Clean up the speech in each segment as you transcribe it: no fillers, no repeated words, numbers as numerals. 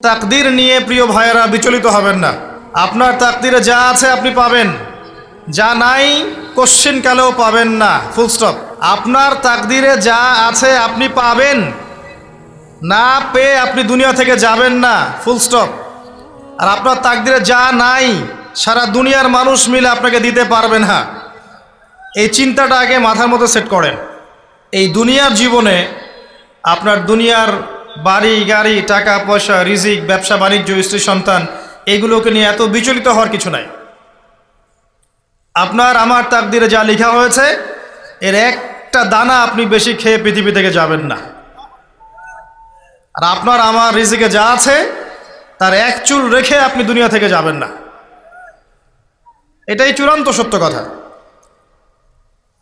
তাকদীর নিয়ে প্রিয় ভাইয়েরা বিচলিত হবেন না। আপনার তাকদীরে যা আছে আপনি পাবেন, যা নাই কোশ্চিনকালেও পাবেন না, ফুল স্টপ। আপনার তাকদীরে যা আছে আপনি পাবেন, না পেয়ে আপনি দুনিয়া থেকে যাবেন না, ফুল স্টপ। আর আপনার তাকদীরে যা নাই সারা দুনিয়ার মানুষ মিলে আপনাকে দিতে পারবেন না। এই চিন্তাটা আগে মাথার মধ্যে সেট করেন। এই দুনিয়ার জীবনে আপনার দুনিয়ার বাড়ি গাড়ি, টাকা পয়সা, রিজিক, ব্যবসা বাণিজ্য, স্ত্রী সন্তান, এগুলোকে নিয়ে এত বিচলিত হওয়ার কিছু নাই। আপনার আমার তাকদীরে যা লেখা হয়েছে এর একটা দানা আপনি বেশি খেয়ে পৃথিবী থেকে যাবেন না। আর আপনার আমার রিজিকে যা আছে তার এক চুল রেখে আপনি দুনিয়া থেকে যাবেন না। এটাই চূড়ান্ত সত্য কথা।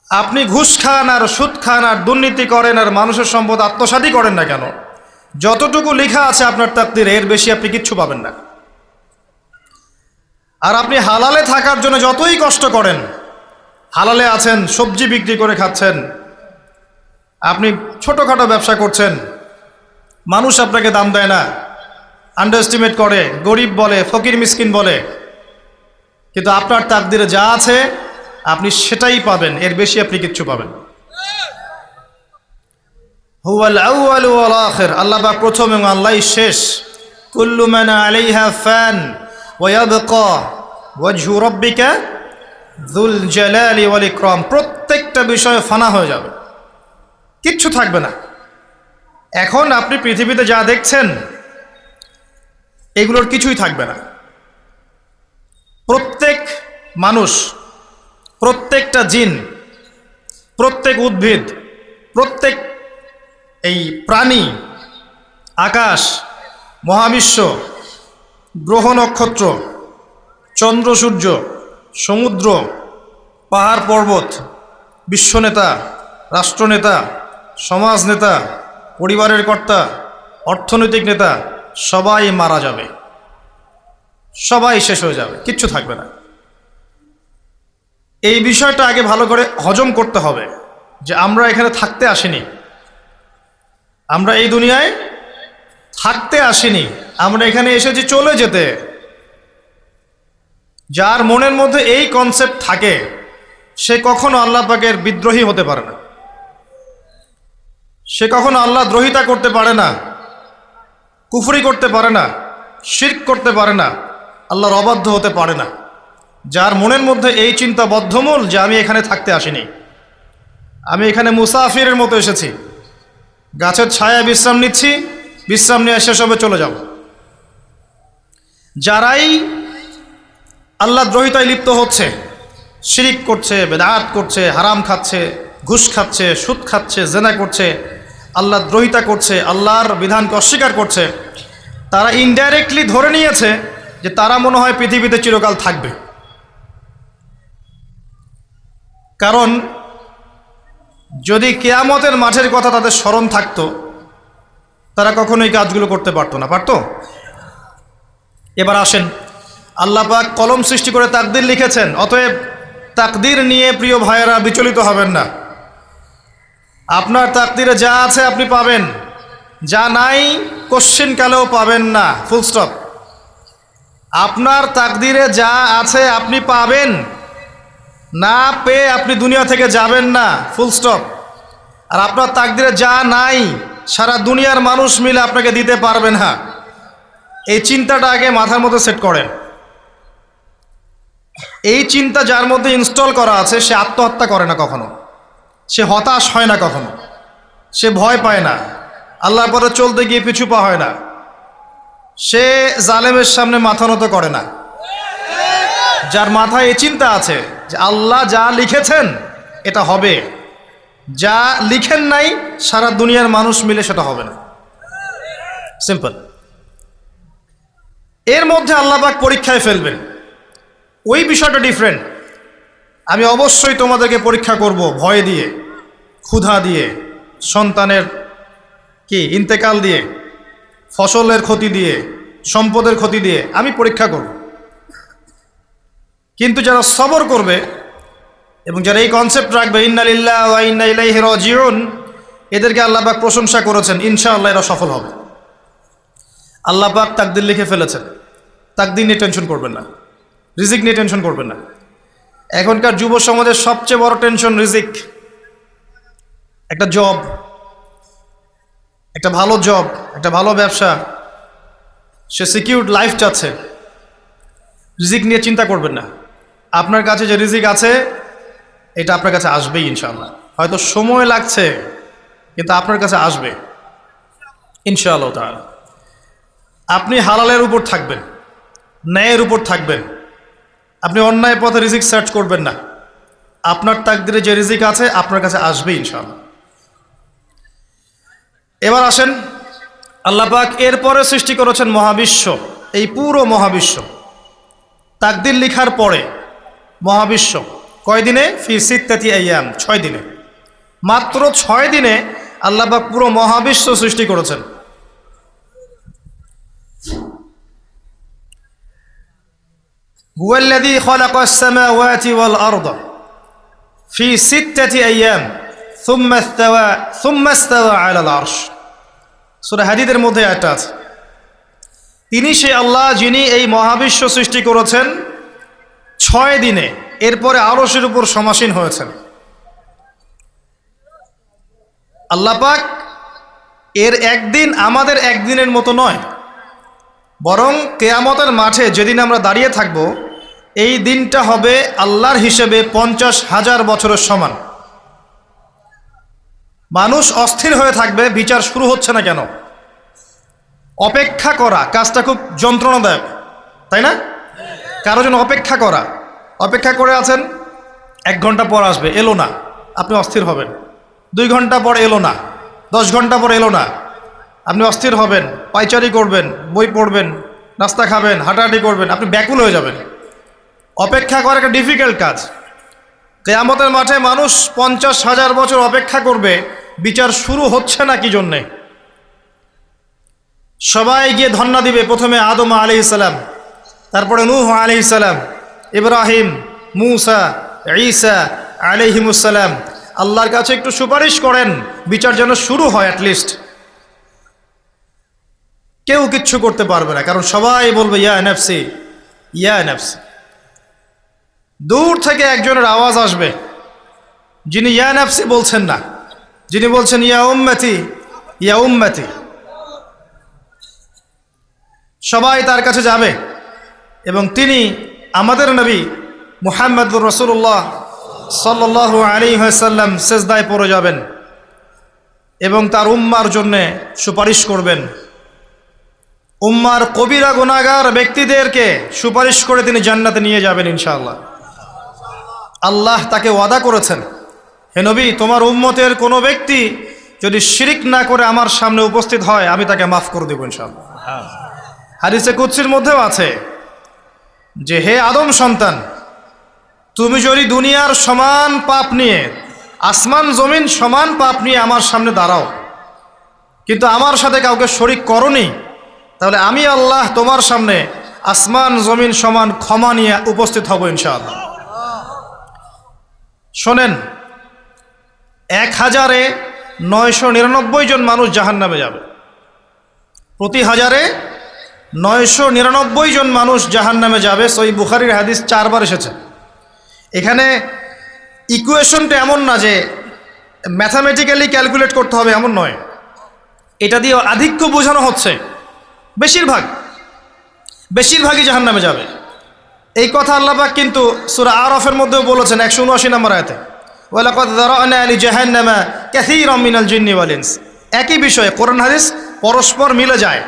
আপনি ঘুষ খান আর সুদ খান আর দুর্নীতি করেন আর মানুষের সম্পদ আত্মসাৎই করেন না কেন, যতটুকু লেখা আছে আপনার তাকদীরে এর বেশি আপনি কিচ্ছু পাবেন না। আর আপনি হালালে থাকার জন্য যতই কষ্ট করেন, হালালে আছেন, সবজি বিক্রি করে খাচ্ছেন, আপনি ছোটোখাটো ব্যবসা করছেন, মানুষ আপনাকে দাম দেয় না, আন্ডার এস্টিমেট করে, গরিব বলে, ফকির মিসকিন বলে, কিন্তু আপনার তাকদীরে যা আছে আপনি সেটাই পাবেন, এর বেশি আপনি কিচ্ছু পাবেন। হুয়াল আউয়ালু ওয়াল আখির, আল্লাহ পাক প্রথম এবং আল্লাহই শেষ। কুল্লু মান আলাইহা ফান ওয়া ইয়াবকা ওয়াজহু রাব্বিকা যুল জালালি ওয়াল ইকরাম। প্রত্যেকটা বিষয় ফানা হয়ে যাবে, কিচ্ছু থাকবে না। এখন আপনি পৃথিবীতে যা দেখছেন এগুলোর কিছুই থাকবে না। প্রত্যেক মানুষ, প্রত্যেকটা জিন, প্রত্যেক উদ্ভিদ, প্রত্যেক এই প্রাণী, আকাশ, মহাবিশ্ব, গ্রহ নক্ষত্র, চন্দ্র সূর্য, সমুদ্র, পাহাড় পর্বত, বিশ্বনেতা, রাষ্ট্রনেতা, সমাজ নেতা, পরিবারের কর্তা, অর্থনৈতিক নেতা, সবাই মারা যাবে, সবাই শেষ হয়ে যাবে, কিচ্ছু থাকবে না। এই বিষয়টা আগে ভালো করে হজম করতে হবে যে আমরা এখানে থাকতে আসিনি, আমরা এই দুনিয়ায় থাকতে আসিনি, আমরা এখানে এসেছি চলে যেতে। যার মনের মধ্যে এই কনসেপ্ট থাকে সে কখনো আল্লাহ পাকের বিদ্রোহী হতে পারে না, সে কখনো আল্লাহ দ্রোহিতা করতে পারে না, কুফরি করতে পারে না, শিরক করতে পারে না, আল্লাহর অবাধ্য হতে পারে না। যার মনের মধ্যে এই চিন্তা বদ্ধমূল যে আমি এখানে থাকতে আসিনি, আমি এখানে মুসাফিরের মতো এসেছি, গাছের ছায়ায় বিশ্রাম নিচ্ছি, বিশ্রাম নিয়ে শেষ হবে চলে যাব। যারাই আল্লাহ দ্রোহিতায় লিপ্ত হচ্ছে, শিরিক করছে, বেদাত করছে, হারাম খাচ্ছে, ঘুষ খাচ্ছে, সুদ খাচ্ছে, জেনা করছে, আল্লাহ দ্রোহিতা করছে, আল্লাহর বিধানকে অস্বীকার করছে, তারা ইনডাইরেক্টলি ধরে নিয়েছে যে তারা মনে হয় পৃথিবীতে চিরকাল থাকবে। কারণ যদি কিয়ামতের মাঠের কথা তাদের স্মরণ থাকতো তারা কখনোই কাজগুলো করতে পারতো না, পারতো? এবার আসেন, আল্লাহ পাক কলম সৃষ্টি করে তাকদীর লিখেছেন, অতএব তাকদীর নিয়ে প্রিয় ভাইয়েরা বিচলিত হবেন না। আপনার তাকদীরে যা আছে আপনি পাবেন, যা নাই কোশ্চিনকালেও পাবেন না, ফুল স্টপ। আপনার তাকদীরে যা আছে আপনি পাবেন, না পেয়ে আপনি দুনিয়া থেকে যাবেন না, ফুল স্টপ। আর আপনার তাকদীরে যা নাই সারা দুনিয়ার মানুষ মিলে আপনাকে দিতে পারবেন না। এই চিন্তাটা আগে মাথার মধ্যে সেট করেন। এই চিন্তা যার মধ্যে ইনস্টল করা আছে সে আত্মহত্যা করে না কখনো, সে হতাশ হয় না কখনো, সে ভয় পায় না, আল্লাহর পরে চলতে গিয়ে পিছু পা হয় না, সে জালেমের সামনে মাথা নত করে না। যার মাথায় এই চিন্তা আছে যে আল্লাহ যা লিখেছেন এটা হবে, যা লিখেন নাই সারা দুনিয়ার মানুষ মিলে সেটা হবে না, সিম্পল। এর মধ্যে আল্লাহ পাক পরীক্ষায় ফেলবেন, ওই বিষয়টা ডিফারেন্ট। আমি অবশ্যই তোমাদেরকে পরীক্ষা করব ভয় দিয়ে, ক্ষুধা দিয়ে, সন্তানের কি ইন্তেকাল দিয়ে, ফসলের ক্ষতি দিয়ে, সম্পদের ক্ষতি দিয়ে আমি পরীক্ষা করব। কিন্তু যারা সবর করবে এবং যারা এই কনসেপ্ট রাখবে ইন্না লিল্লাহি ওয়া ইন্না ইলাইহি রাজিউন, এদেরকে আল্লাহ পাক প্রশংসা করেছেন, ইনশাআল্লাহ এরা সফল হবে। আল্লাহ পাক তাকদির লিখে ফেলেছেন, তাকদির নিয়ে টেনশন করবেন না, রিজিক নিয়ে টেনশন করবেন না। এখনকার যুব সমাজের সবচেয়ে বড় টেনশন রিজিক। একটা জব, একটা ভালো জব, একটা ভালো ব্যবসা, সে সিকিউরড লাইফ চাচ্ছে। রিজিক নিয়ে চিন্তা করবেন না, আপনার কাছে যে রিজিক আছে এটা আপনার কাছে আসবেই ইনশাআল্লাহ। হয়তো সময় লাগছে কিন্তু আপনার কাছে আসবে ইনশাআল্লাহ তাআলা। আপনি হালালের উপর থাকবেন, ন্যায়ের উপর থাকবেন, আপনি অন্যায় পথে রিজিক সার্চ করবেন না। আপনার তাকদিরে যে রিজিক আছে আপনার কাছে আসবে ইনশাআল্লাহ। এবার আসেন, আল্লাহ পাক এরপরে সৃষ্টি করেছেন মহাবিশ্ব, এই পুরো মহাবিশ্ব। তাকদির লিখার পরে মহাবিশ্ব কয় দিনে? ফি সিত্তাতি আইয়াম, 6 দিনে। মাত্র 6 দিনে আল্লাহ পাক পুরো মহাবিশ্ব সৃষ্টি করেছেন। হুয়াল্লাযী খালাকাস সামাওয়াতি ওয়াল আরদা ফি সিত্তাতি আইয়াম সুম্মা ইসতাওয়া আলাল আরশ। সূরা হাদীদের মধ্যে একটা আছে, তিনি সে আল্লাহ যিনি এই মহাবিশ্ব সৃষ্টি করেছেন 6 দিনে, এরপরে আরশের উপর সমাসীন হয়েছেন। আল্লাহ পাক এর একদিন আমাদের একদিনের মতো নয়, বরং কিয়ামতের মাঠে যেদিন আমরা দাঁড়িয়ে থাকব এই দিনটা হবে আল্লাহর হিসেবে 50,000 বছরের সমান। মানুষ অস্থির হয়ে থাকবে, বিচার শুরু হচ্ছে না কেন। অপেক্ষা করা কাজটা খুব যন্ত্রণাদায়ক, তাই না? কারো জন্য অপেক্ষা করা, অপেক্ষা করে আছেন, 1 ঘন্টা পর আসবে, এলো না, আপনি অস্থির হবেন। 2 ঘন্টা পর এলো না, 10 ঘন্টা পর এলো না, আপনি অস্থির হবেন, পায়চারি করবেন, বই পড়বেন, নাস্তা খাবেন, হাঁটাহাঁটি করবেন, আপনি ব্যাকুল হয়ে যাবেন। অপেক্ষা করা একটা ডিফিকাল্ট কাজ। কিয়ামতের মাঠে মানুষ 50,000 বছর অপেক্ষা করবে, বিচার শুরু হচ্ছে না কি জন্যে। সবাই গিয়ে ধন্না দিবে, প্রথমে আদম আলাইহিস সালাম, তারপরে নূহ আলাইহিস সালাম, ইব্রাহিম, মূসা, ঈসা আলাইহিমুস সালাম। আল্লাহর কাছে একটু সুপারিশ করেন, বিচার যেন শুরু হয় অ্যাটলিস্ট। কেউ কিচ্ছু করতে পারবে না, কারণ সবাই বলবে ইয়া নাফসি, ইয়া নাফসি। দূর থেকে একজনের আওয়াজ আসবে, যিনি ইয়া নাফসি বলছেন না, যিনি বলছেন ইয়া উম্মতি, ইয়া উম্মতি। সবাই তার কাছে যাবে এবং তিনি আমাদের নবী মুহাম্মদুর রাসূলুল্লাহ সাল্লাল্লাহু আলাইহি ওয়াসাল্লাম সিজদায় পড়ে যাবেন এবং তার উম্মার জন্যে সুপারিশ করবেন। উম্মার কবিরা গুনাহগার ব্যক্তিদেরকে সুপারিশ করে তিনি জান্নাতে নিয়ে যাবেন ইনশাআল্লাহ। আল্লাহ তাকে ওয়াদা করেছেন, হে নবী, তোমার উম্মতের কোনো ব্যক্তি যদি শিরিক না করে আমার সামনে উপস্থিত হয় আমি তাকে মাফ করে দেব ইনশাআল্লাহ। হাদিসে কুদসির মধ্যেও আছে যে হে আদম সন্তান, তুমি যদি দুনিয়ার সমান পাপ নিয়ে, আসমান জমিন সমান পাপ নিয়ে আমার সামনে দাঁড়াও, কিন্তু আমার সাথে কাউকে শরিক করনি, তাহলে আমি আল্লাহ তোমার সামনে আসমান জমিন সমান ক্ষমা নিয়ে উপস্থিত হব ইনশাআল্লাহ। শোনেন, 1000-999 জন মানুষ জাহান্নামে যাবে, প্রতি 1000-999 জন মানুষ জাহান্নামে যাবে। সহিহ বুখারীর হাদিস 4 বার এসেছে। এখানে ইকুয়েশনটা এমন না যে ম্যাথামেটিক্যালি ক্যালকুলেট করতে হবে, এমন নয়। এটা দিয়ে আধিক্য বোঝানো হচ্ছে, বেশিরভাগই জাহান্নামে যাবে। এই কথা আল্লাহ পাক কিন্তু সূরা আরাফের মধ্যেও বলেছেন 179 নম্বর আয়াতে, ওয়ালাকাদ যারানা লিজাহান্নামা কাসীরাম মিনাল জিন্নি ওয়াল ইনস। একই বিষয়ে কোরআন হাদিস পরস্পর মিলে যায়।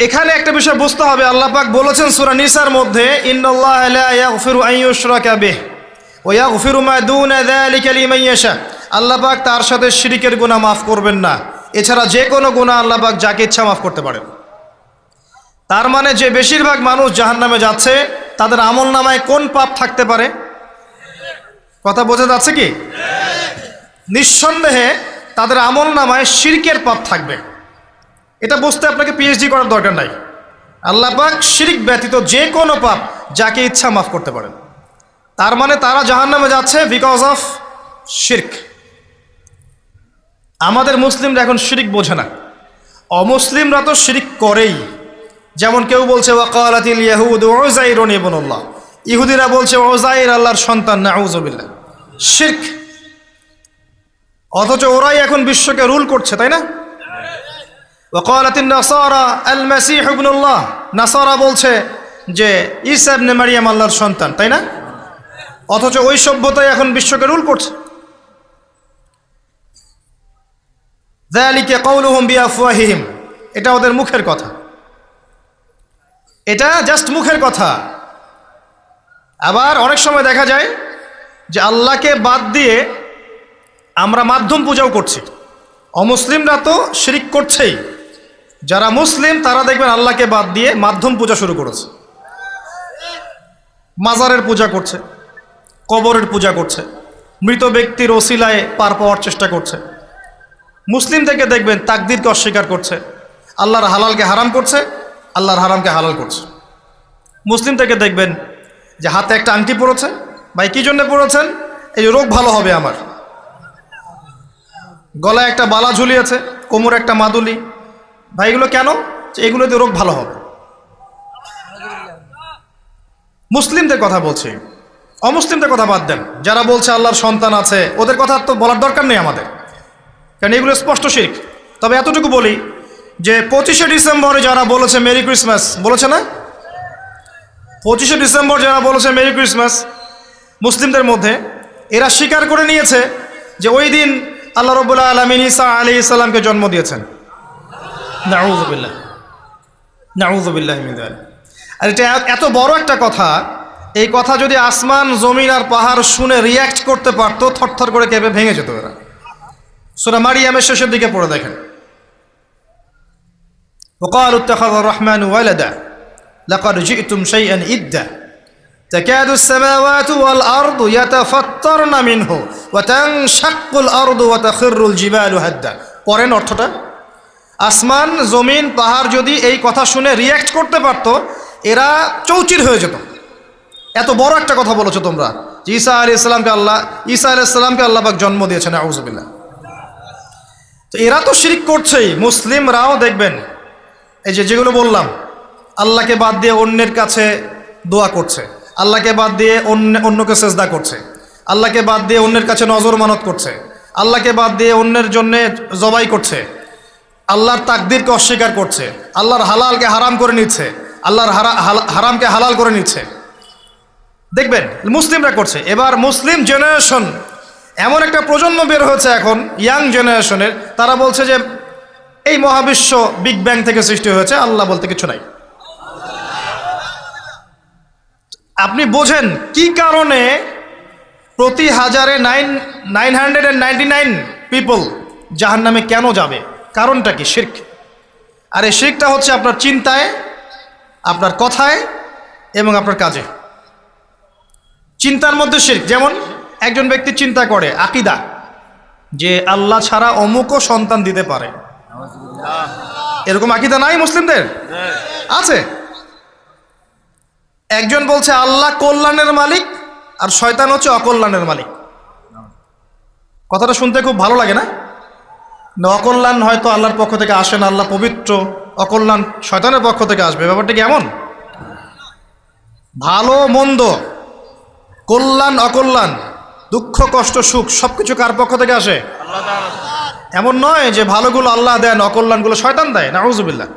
এখানে একটা বিষয় বুঝতে হবে, আল্লাহ পাক বলেছেন সূরা নিসার মধ্যে, ইন্নাল্লাহা লা ইয়াগফিরু আন ইউশরাকা বিহি ওয়া ইয়াগফিরু মা দুনা যালিকা লিমান ইয়াশা। আল্লাহ পাক তার সাথে শিরকের গুনাহ মাফ করবেন না, এছাড়া যে কোনো গুনাহ আল্লাহ পাক যাকে ইচ্ছা মাফ করতে পারেন। তার মানে যে বেশিরভাগ মানুষ জাহান্নামে যাচ্ছে তাদের আমল নামায় কোন পাপ থাকতে পারে? কথা বোঝা যাচ্ছে কি? নিঃসন্দেহে তাদের আমল নামায় শিরকের পাপ থাকবে। এটা বুঝতে আপনাকে পিএইচডি করার দরকার নাই। আল্লাহ পাক শিরক ব্যতীত যে কোনো পাপ যাকে ইচ্ছা মাফ করতে পারেন। তার মানে তারা জাহান্নামে যাচ্ছে বিকজ অফ শিরক। আমাদের মুসলিমরা এখন শিরক বোঝে না, অমুসলিমরা তো শিরক করেই। যেমন কেউ বলছে ওয়াকালাতিল ইয়াহুদ উযাইরুন ইবনুল্লাহ, ইহুদিরা বলছে উযাইর আল্লাহর সন্তান, নাউযুবিল্লাহ, শিরক। অথচ ওরাই এখন বিশ্বকে রুল করছে, তাই না? ওয়াকালাতিন নাসারা আল মাসীহ ইবনুল্লাহ, নাসারা বলছে যে ঈসা ইবনে মারইয়াম আল্লাহর সন্তান, তাই না? অথচ ওই সভ্যতাই এখন বিশ্বকে রুল করছে। যালিকা কাউলুহুম বিআফওয়াহিহিম, এটা ওদের মুখের কথা, এটা জাস্ট মুখের কথা। আবার অনেক সময় দেখা যায় যে আল্লাহকে বাদ দিয়ে আমরা মাধ্যম পূজাও করছি। অমুসলিমরা তো শিরক করছেই, যারা মুসলিম তারা দেখবেন আল্লাহকে বাদ দিয়ে মাধ্যম পূজা শুরু করেছে। মাজারের পূজা করছে, কবরের পূজা করছে, মৃত ব্যক্তির ওসিলায় পার পাওয়ার চেষ্টা করছে। মুসলিম থেকে দেখবেন তাকদীরকে অস্বীকার করছে, আল্লাহর হালালকে হারাম করছে, আল্লাহর হারামকে হালাল করছে। মুসলিম থেকে দেখবেন যে হাতে একটা আংটি পরেছে, ভাই কী জন্য পরেছেন? এই রোগ ভালো হবে আমার। গলায় একটা বালা ঝুলিয়েছে, কোমরে একটা মাদুলি, ভাই এগুলো কেন? এগুলোতে রোগ ভালো হবে। মুসলিমদের কথা বলছি, অমুসলিমদের কথা বাদ দেন। যারা বলছে আল্লাহর সন্তান আছে ওদের কথা তো বলার দরকার নেই আমাদের, কারণ এগুলো স্পষ্ট শিরক। তবে এতটুকু বলি যে 25শে ডিসেম্বরে যারা বলেছে মেরি ক্রিসমাস, বলেছে না? 25শে ডিসেম্বর যারা বলেছে মেরি ক্রিসমাস মুসলিমদের মধ্যে, এরা স্বীকার করে নিয়েছে যে ওই দিন আল্লাহ রাব্বুল আলামিন ঈসা আলাইহিস সালামকে জন্ম দিয়েছেন। নাউযুবিল্লাহ, নাউযুবিল্লাহ মিন যালিক। আর এটা এত বড় একটা কথা, এই কথা যদি আসমান জমিন আর পাহাড় শুনে রিয়্যাক্ট করতে পারতো, থরথর করে কেঁপে ভেঙে যেত এরা। সূরা মারিয়ামের শেষের দিকে পড়ে দেখেন, ওয়াকালু ইত্তাখাযার রাহমানু ওয়ালাদা লাকাদ জি'তুম শাইআন ইদ্দা তাকাদু আস-সামাওয়াতু ওয়াল আরদু ইয়াতাফাত্তারনা মিনহু ওয়া তানশাক্কুল আরদু ওয়া তাখিরুল জিবালু হাদ্দা। পড়েন অর্থটা। আসমান জমিন পাহাড় যদি এই কথা শুনে রিয়্যাক্ট করতে পারতো, এরা চৌচির হয়ে যেত। এত বড় একটা কথা বলেছো তোমরা যে ঈসা আলাইহিস সালামকে আল্লাহ পাক জন্ম দিয়েছেন, নাউযুবিল্লাহ। তো এরা তো শিরক করছেই। মুসলিমরাও দেখবেন এই যেগুলো বললাম, আল্লাহকে বাদ দিয়ে অন্যের কাছে দোয়া করছে, আল্লাহকে বাদ দিয়ে অন্যকে সেজদা করছে, আল্লাহকে বাদ দিয়ে অন্যের কাছে নজর মানত করছে, আল্লাহকে বাদ দিয়ে অন্যের জন্য জবাই করছে, আল্লাহর তাকদীরকে অস্বীকার করছে, আল্লাহর হালালকে হারাম করে নিচ্ছে, আল্লাহর হারামকে হালাল করে নিচ্ছে। দেখবেন মুসলিমরা করছে। এবার মুসলিম জেনারেশন, এমন একটা প্রজন্ম বের হয়েছে এখন, ইয়াং জেনারেশনের, তারা বলছে যে এই মহাবিশ্ব বিগ ব্যাং থেকে সৃষ্টি হয়েছে, আল্লাহ বলতে কিছু নাই। আপনি বোঝেন কি কারণে প্রতি হাজারে 999 পিপল জাহান্নামে কেন যাবে? কারণটা কি? শিরক। আর এই শিরকটা হচ্ছে আপনার চিন্তায়, আপনার কথায় এবং আপনার কাজে। চিন্তার মধ্যে শিরক। যেমন একজন ব্যক্তি চিন্তা করে আকীদা যে আল্লাহ ছাড়া অমুকও সন্তান দিতে পারে, এরকম আকীদা নাই মুসলিমদের? আছে। একজন বলছে আল্লাহ কল্যাণের মালিক আর শয়তান হচ্ছে অকল্যাণের মালিক। কথাটা শুনতে খুব ভালো লাগে না? অকল্যাণ হয়তো আল্লাহর পক্ষ থেকে আসে না, আল্লাহ পবিত্র, অকল্যাণ শয়তানের পক্ষ থেকে আসবে। ব্যাপারটা কি এমন? ভালো মন্দ, কল্যাণ অকল্যাণ, দুঃখ কষ্ট সুখ সবকিছু কার পক্ষ থেকে আসে? এমন নয় যে ভালোগুলো আল্লাহ দেন, অকল্যাণগুলো শয়তান দেয়, নাউযুবিল্লাহ।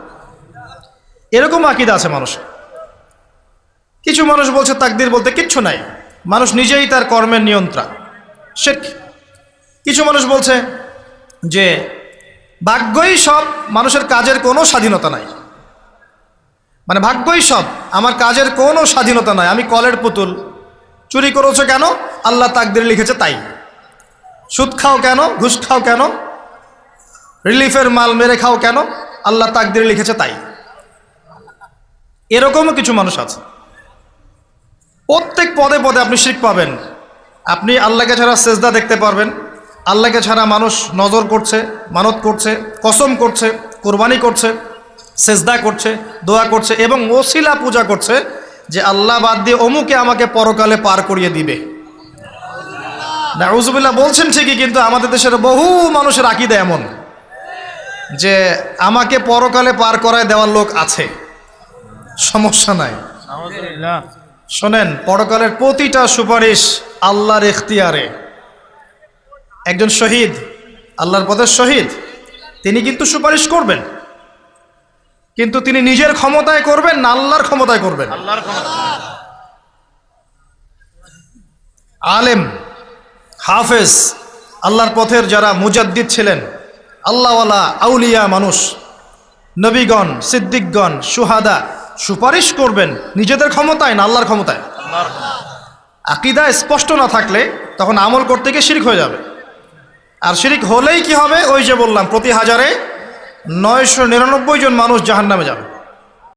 এরকম আকীদা আছে মানুষের। কিছু মানুষ বলছে তাকদীর বলতে কিচ্ছু নাই, মানুষ নিজেই তার কর্মের নিয়ন্ত্রণ, শিরক। কিছু মানুষ বলছে যে ভাগ্যই সব, মানুষের কাজের কোনো স্বাধীনতা নাই। মানে ভাগ্যই সব, আমার কাজের কোনো স্বাধীনতা নাই, আমি কলের পুতুল। চুরি করেছো কেন? আল্লাহ তাকদীরে লিখেছে তাই। সুদ খাও কেন? ঘুষ খাও কেন? রিলিফের মাল মেরে খাও কেন? আল্লাহ তাকদীরে লিখেছে তাই। এরকমও কিছু মানুষ আছে। প্রত্যেক পদে পদে আপনি শিরক পাবেন। আপনি আল্লাহকে ছাড়া সেজদা দেখতে পারবেন, আল্লাহকে ছাড়া মানুষ নজর করছে, মানত করছে, কসম করছে, কোরবানি করছে, সেজদা করছে, দোয়া করছে এবং ওসিলা পূজা করছে যে আল্লাহ বাদ দিয়ে অমুকে আমাকে পরকালে পার করিয়ে দিবে। নাউযুবিল্লাহ বলছেন ঠিকই, কিন্তু আমাদের দেশের বহু মানুষের আকীদা এমন। যে আমাকে পরকালে পার করায় দেওয়ার লোক আছে, সমস্যা নাই। শোনেন, পরকালের প্রতিটা সুপারিশ আল্লাহর ইখতিয়ারে। একজন শহীদ, আল্লাহর পথের শহীদ, তিনি কিন্তু সুপারিশ করবেন, কিন্তু তিনি নিজের ক্ষমতায় করবেন না আল্লাহর ক্ষমতায় করবেন? আলেম, হাফেজ, আল্লাহর পথের যারা মুজাদ্দিদ ছিলেন, আল্লাহওয়ালা আউলিয়া মানুষ, নবীগণ, সিদ্দিকগণ, সুহাদা, সুপারিশ করবেন নিজেদের ক্ষমতায় না আল্লাহর ক্ষমতায়? আকীদা স্পষ্ট না থাকলে তখন আমল করতে গিয়ে শিরক হয়ে যাবে। আর শিরক হলেই কি হবে? ওই যে বললাম, প্রতি হাজারে 999 জন মানুষ জাহান্নামে যাবে।